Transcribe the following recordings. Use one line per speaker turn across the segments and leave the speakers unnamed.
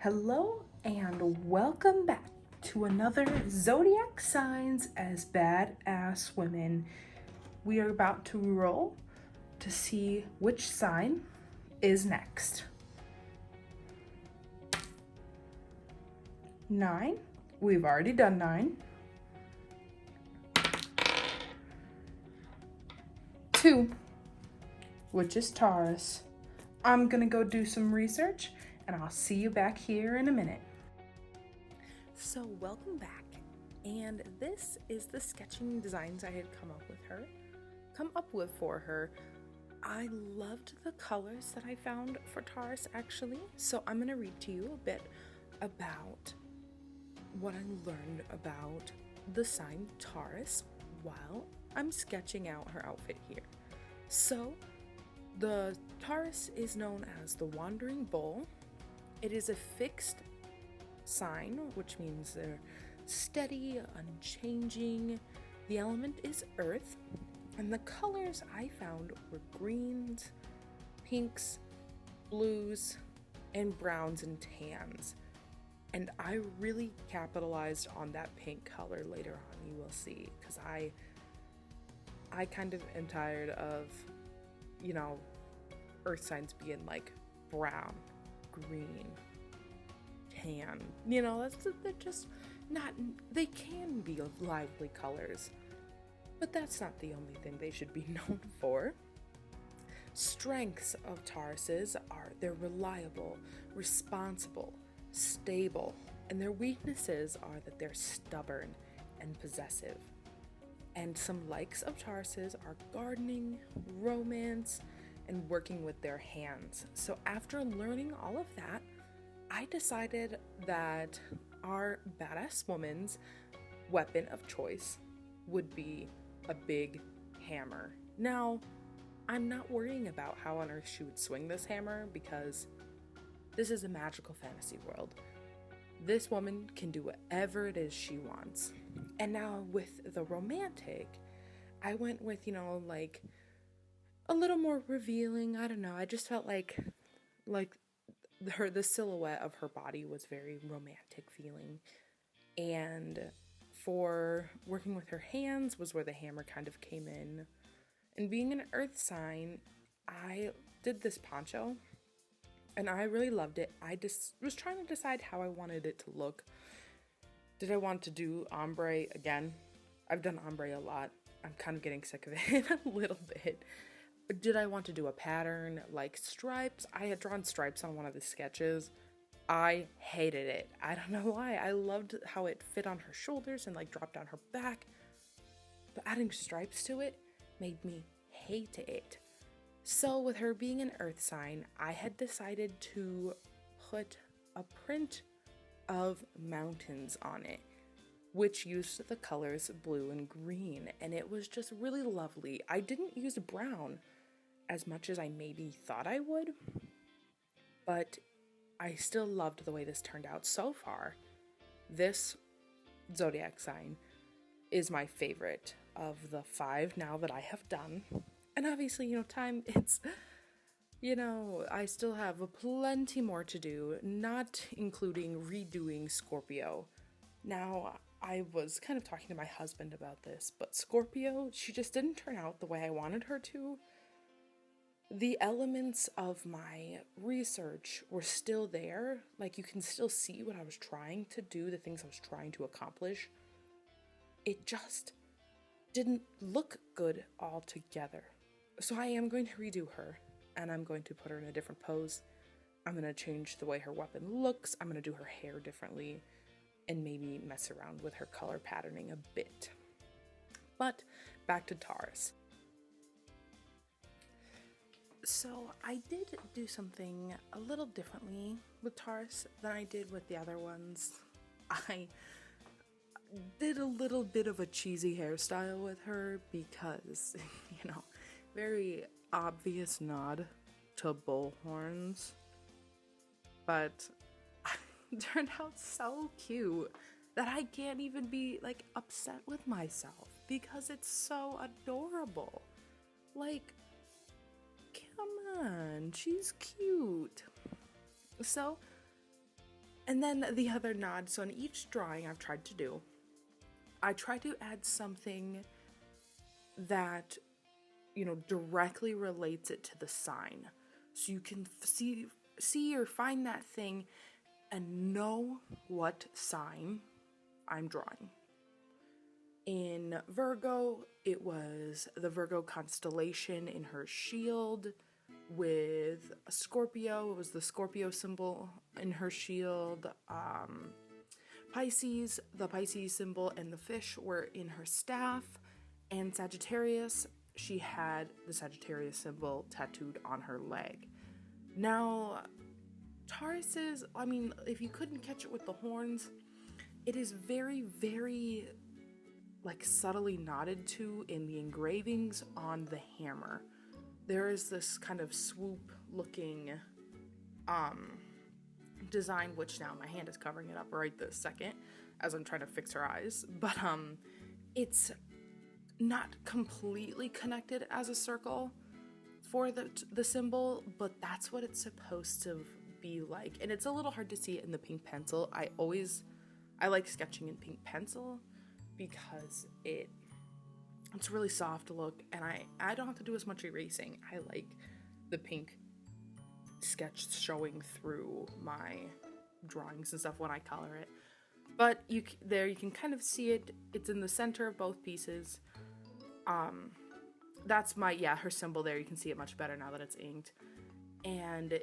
Hello and welcome back to another Zodiac Signs as Badass Women. We are about to roll to see which sign is next. 9. We've already done 9. 2, which is Taurus. I'm gonna go do some research and I'll see you back here in a minute. So welcome back, and this is the sketching designs I had come up with for her. I loved the colors that I found for Taurus actually, so I'm gonna read to you a bit about what I learned about the sign Taurus while I'm sketching out her outfit here. So the Taurus is known as the Wandering Bull. It is a fixed sign, which means they're steady, unchanging. The element is earth, and the colors I found were greens, pinks, blues, and browns and tans. And I really capitalized on that pink color later on, you will see, because I kind of am tired of, earth signs being like brown, green, tan. They're just not, they can be lively colors, but that's not the only thing they should be known for. Strengths of Tauruses are they're reliable, responsible, stable, and their weaknesses are that they're stubborn and possessive. And some likes of Tauruses are gardening, romance, and working with their hands. So after learning all of that, I decided that our badass woman's weapon of choice would be a big hammer. Now, I'm not worrying about how on earth she would swing this hammer because this is a magical fantasy world. This woman can do whatever it is she wants. And now with the romantic, I went with, like a little more revealing. I don't know. I just felt like the silhouette of her body was very romantic feeling. And for working with her hands was where the hammer kind of came in. And being an earth sign, I did this poncho and I really loved it. I just was trying to decide how I wanted it to look. Did I want to do ombre again? I've done ombre a lot. I'm kind of getting sick of it a little bit. Did I want to do a pattern like stripes? I had drawn stripes on one of the sketches. I hated it. I don't know why. I loved how it fit on her shoulders and like dropped down her back. But adding stripes to it made me hate it. So with her being an earth sign, I had decided to put a print of mountains on it, which used the colors blue and green, and it was just really lovely. I didn't use brown as much as I maybe thought I would, but I still loved the way this turned out so far. This zodiac sign is my favorite of the 5 now that I have done. And obviously, I still have plenty more to do, not including redoing Scorpio. Now, I was kind of talking to my husband about this, but Scorpio, she just didn't turn out the way I wanted her to. The elements of my research were still there. Like, you can still see what I was trying to do, the things I was trying to accomplish. It just didn't look good altogether. So I am going to redo her, and I'm going to put her in a different pose. I'm going to change the way her weapon looks. I'm going to do her hair differently, and maybe mess around with her color patterning a bit. But back to Taurus. So I did do something a little differently with Taurus than I did with the other ones. I did a little bit of a cheesy hairstyle with her because, very obvious nod to bull horns. But it turned out so cute that I can't even be upset with myself because it's so adorable. Come on, she's cute. So And then the other nod, so on each drawing I've tried to do, I try to add something that, directly relates it to the sign. So you can see or find that thing and know what sign I'm drawing. In Virgo, it was the Virgo constellation in her shield. With Scorpio, it was the Scorpio symbol in her shield. Pisces, the Pisces symbol and the fish were in her staff. And Sagittarius, she had the Sagittarius symbol tattooed on her leg. Now, Taurus's, if you couldn't catch it with the horns, it is very, very subtly nodded to in the engravings on the hammer. There is this kind of swoop looking design, which now my hand is covering it up right this second as I'm trying to fix her eyes, but it's not completely connected as a circle for the symbol, but that's what it's supposed to be like. And it's a little hard to see it in the pink pencil. I like sketching in pink pencil because it's really soft to look, and I don't have to do as much erasing. I like the pink sketch showing through my drawings and stuff when I color it. But you can kind of see it. It's in the center of both pieces. That's her symbol there. You can see it much better now that it's inked. And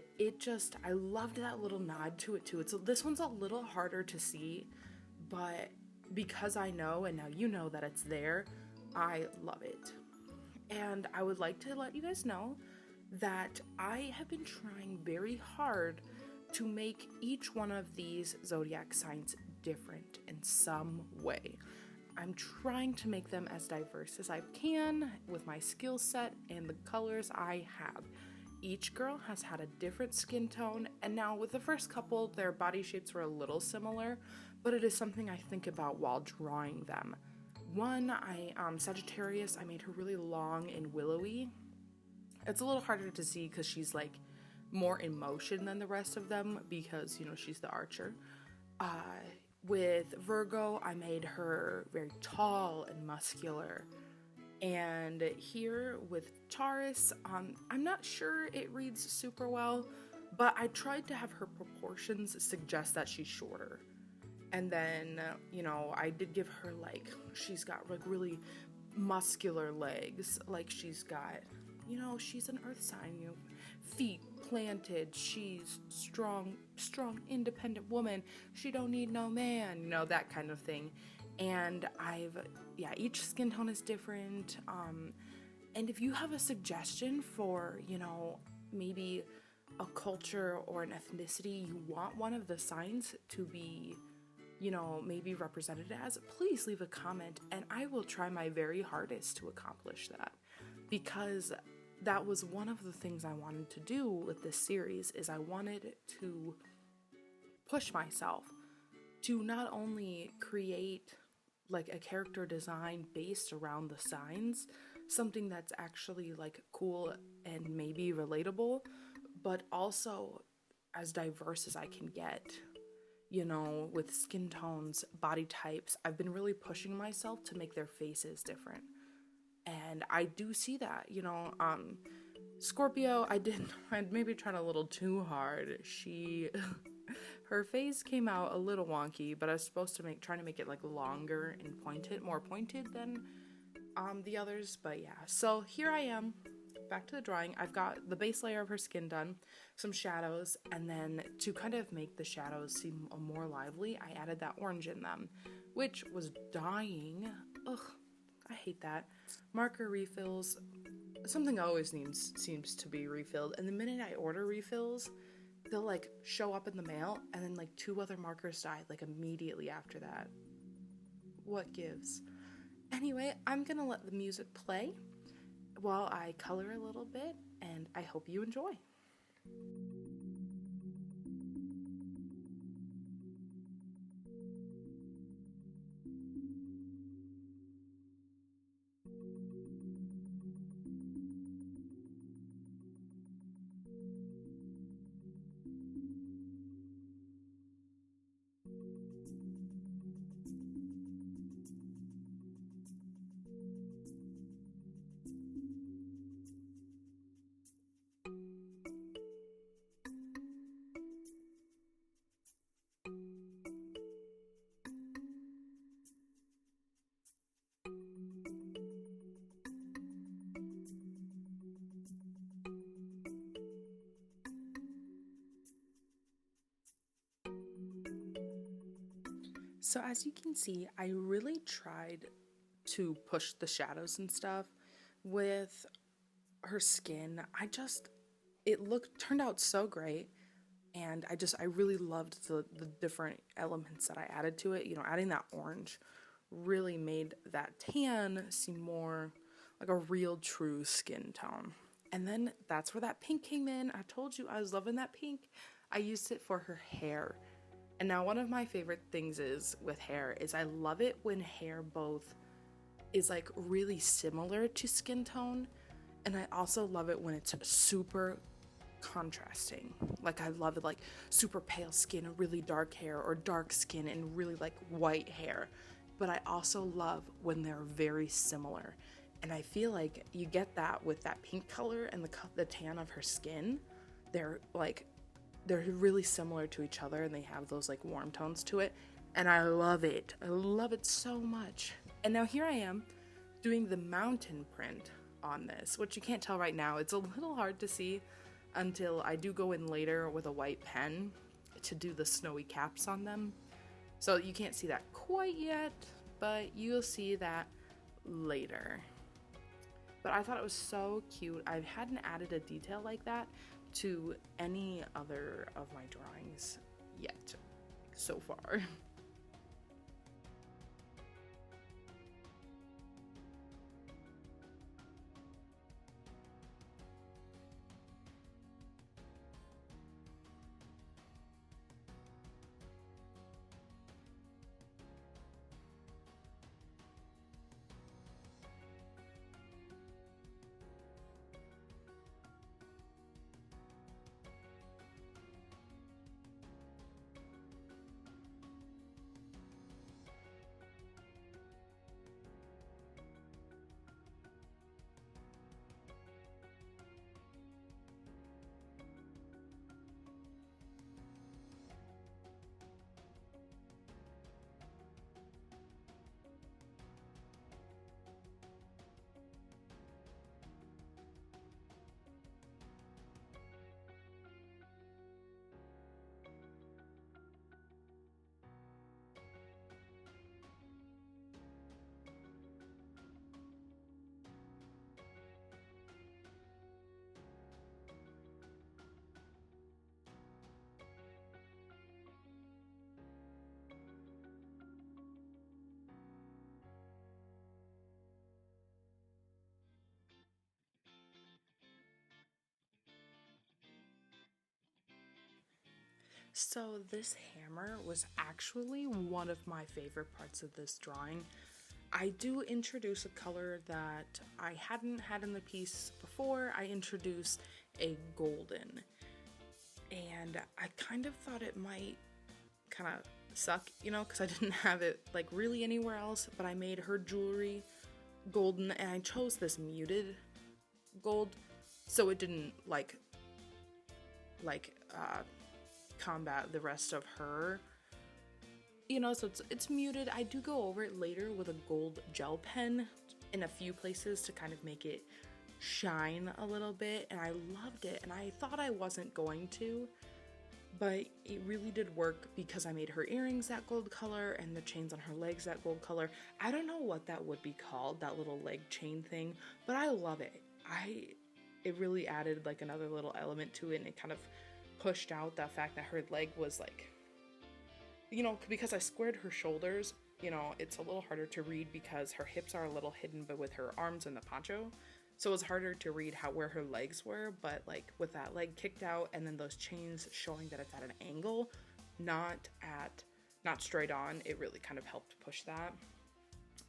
I loved that little nod to it too. This one's a little harder to see, but because I know, and now you know that it's there, I love it. And I would like to let you guys know that I have been trying very hard to make each one of these zodiac signs different in some way. I'm trying to make them as diverse as I can with my skill set and the colors I have. Each girl has had a different skin tone, and now with the first couple, their body shapes were a little similar, but it is something I think about while drawing them. One, Sagittarius, I made her really long and willowy. It's a little harder to see because she's more in motion than the rest of them because, she's the archer. With Virgo, I made her very tall and muscular. And here with Taurus, I'm not sure it reads super well, but I tried to have her proportions suggest that she's shorter. And then, I did give her she's got really muscular legs. She's got, she's an earth sign, feet planted. She's strong, independent woman. She don't need no man, that kind of thing. And each skin tone is different. And if you have a suggestion for, maybe a culture or an ethnicity you want one of the signs to be, maybe represented as, please leave a comment and I will try my very hardest to accomplish that. Because that was one of the things I wanted to do with this series, is I wanted to push myself to not only create a character design based around the signs, something that's actually cool and maybe relatable, but also as diverse as I can get. With skin tones, body types, I've been really pushing myself to make their faces different. And I do see that, Scorpio, I'd maybe tried a little too hard. Her face came out a little wonky, but I was supposed to trying to make it longer and more pointed than the others. But yeah, so here I am, back to the drawing. I've got the base layer of her skin done, some shadows, and then to kind of make the shadows seem more lively, I added that orange in them, which was dying. Ugh, I hate that. Marker refills, something always seems to be refilled, and the minute I order refills, they'll show up in the mail, and then 2 other markers died immediately after that. What gives? Anyway, I'm gonna let the music play while I color a little bit, and I hope you enjoy. So as you can see, I really tried to push the shadows and stuff with her skin. Turned out so great. And I really loved the different elements that I added to it. You know, adding that orange really made that tan seem more like a real true skin tone. And then that's where that pink came in. I told you I was loving that pink. I used it for her hair. And now one of my favorite things is with hair is I love it when hair both is like really similar to skin tone, and I also love it when it's super contrasting. Like I love it like super pale skin and really dark hair, or dark skin and really like white hair. But I also love when they're very similar. And I feel like you get that with that pink color and the tan of her skin. They're really similar to each other, and they have those like warm tones to it, and I love it. I love it so much. And now here I am doing the mountain print on this, which you can't tell right now. It's a little hard to see until I do go in later with a white pen to do the snowy caps on them. So you can't see that quite yet, but you'll see that later. But I thought it was so cute. I hadn't added a detail like that to any other of my drawings yet so far. So this hammer was actually one of my favorite parts of this drawing. I do introduce a color that I hadn't had in the piece before. I introduced a golden, and I kind of thought it might kind of suck, you know, because I didn't have it like really anywhere else, but I made her jewelry golden, and I chose this muted gold so it didn't like combat the rest of her, you know, so it's muted. I do go over it later with a gold gel pen in a few places to kind of make it shine a little bit, and I loved it, and I thought I wasn't going to, but it really did work because I made her earrings that gold color and the chains on her legs that gold color. I don't know what that would be called, that little leg chain thing, but I love it. It really added like another little element to it, and it kind of pushed out that fact that her leg was like, you know, because I squared her shoulders, you know, it's a little harder to read because her hips are a little hidden, but with her arms in the poncho, so it was harder to read where her legs were. But like with that leg kicked out and then those chains showing that it's at an angle, not straight on, it really kind of helped push that.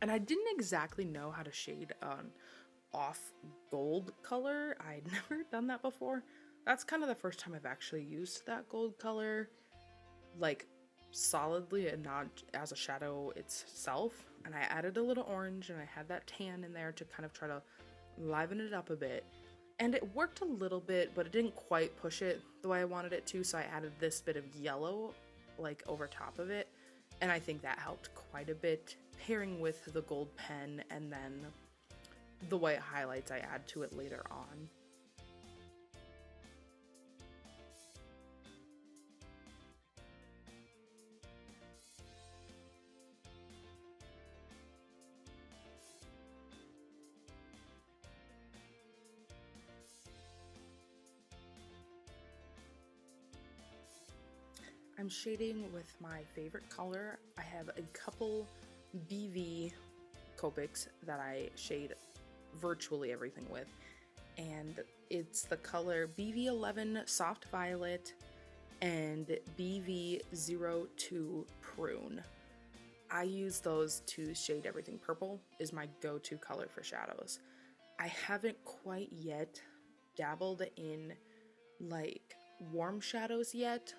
And I didn't exactly know how to shade an off gold color. I'd never done that before. That's kind of the first time I've actually used that gold color, like solidly and not as a shadow itself. And I added a little orange, and I had that tan in there to kind of try to liven it up a bit. And it worked a little bit, but it didn't quite push it the way I wanted it to, so I added this bit of yellow like over top of it, and I think that helped quite a bit, pairing with the gold pen and then the white highlights I add to it later on. I'm shading with my favorite color. I have a couple BV Copics that I shade virtually everything with, and it's the color BV11 Soft Violet and BV02 Prune. I use those to shade everything. Purple is my go-to color for shadows. I haven't quite yet dabbled in like warm shadows yet.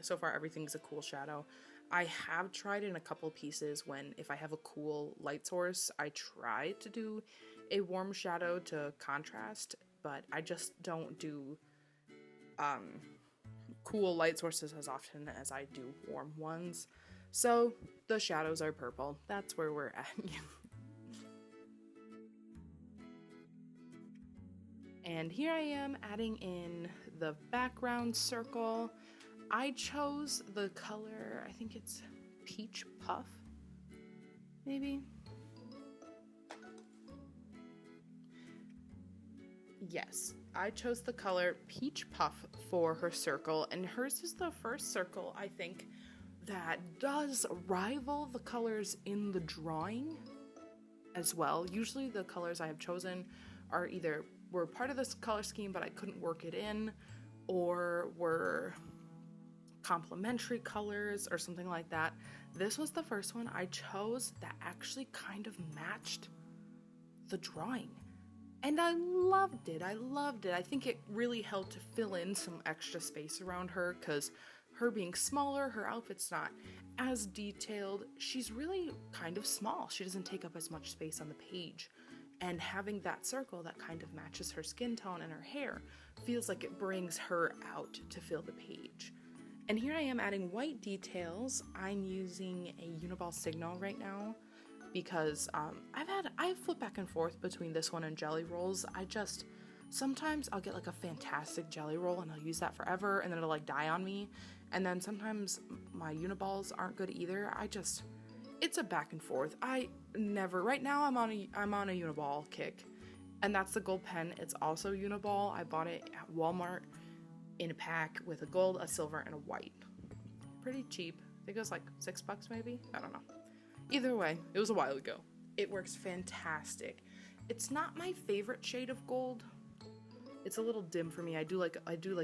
So far everything's a cool shadow. I have tried in a couple pieces when, if I have a cool light source, I try to do a warm shadow to contrast, but I just don't do cool light sources as often as I do warm ones. So the shadows are purple. That's where we're at. And here I am adding in the background circle. I chose the color, I think it's Peach Puff, maybe? Yes, I chose the color Peach Puff for her circle, and hers is the first circle, I think, that does rival the colors in the drawing as well. Usually the colors I have chosen are either were part of this color scheme but I couldn't work it in, or were complementary colors or something like that. This was the first one I chose that actually kind of matched the drawing, and I loved it. I think it really helped to fill in some extra space around her, because her being smaller, her outfit's not as detailed. She's really kind of small. She doesn't take up as much space on the page, and having that circle that kind of matches her skin tone and her hair feels like it brings her out to fill the page. And here I am adding white details. I'm using a Uniball Signo right now because I flip back and forth between this one and jelly rolls. Sometimes I'll get like a fantastic jelly roll and I'll use that forever and then it'll like die on me. And then sometimes my Uniballs aren't good either. It's a back and forth. Right now I'm on a Uniball kick, and that's the gold pen. It's also Uniball. I bought it at Walmart in a pack with a gold, a silver, and a white. Pretty cheap. I think it was like $6 maybe? I don't know. Either way, it was a while ago. It works fantastic. It's not my favorite shade of gold. It's a little dim for me. I do like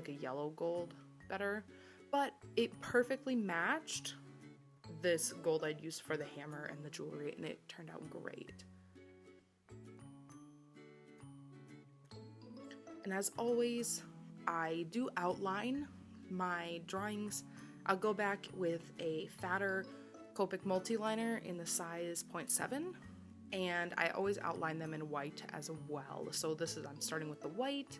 a yellow gold better, but it perfectly matched this gold I'd used for the hammer and the jewelry, and it turned out great. And as always, I do outline my drawings. I'll go back with a fatter Copic Multiliner in the size 0.7, and I always outline them in white as well. So I'm starting with the white,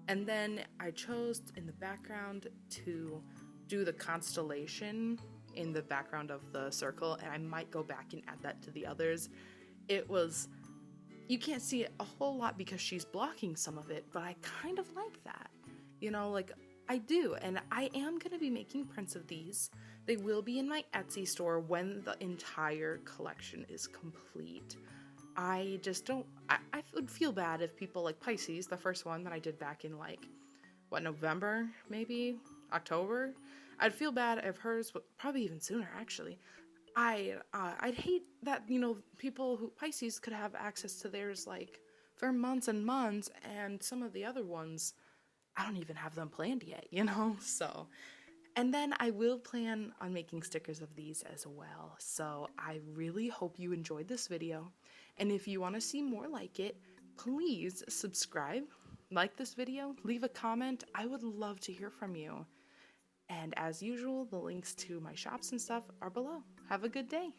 and then I chose in the background to do the constellation in the background of the circle, and I might go back and add that to the others. You can't see it a whole lot because she's blocking some of it, but I kind of like that. Like I do, and I am going to be making prints of these. They will be in my Etsy store when the entire collection is complete. I would feel bad if people like Pisces, the first one that I did back in November, maybe October. I'd feel bad if hers, probably even sooner actually. I'd hate that, people who Pisces could have access to theirs for months and months, and some of the other ones, I don't even have them planned yet, so. And then I will plan on making stickers of these as well. So I really hope you enjoyed this video. And if you want to see more like it, please subscribe, like this video, leave a comment. I would love to hear from you. And as usual, the links to my shops and stuff are below. Have a good day.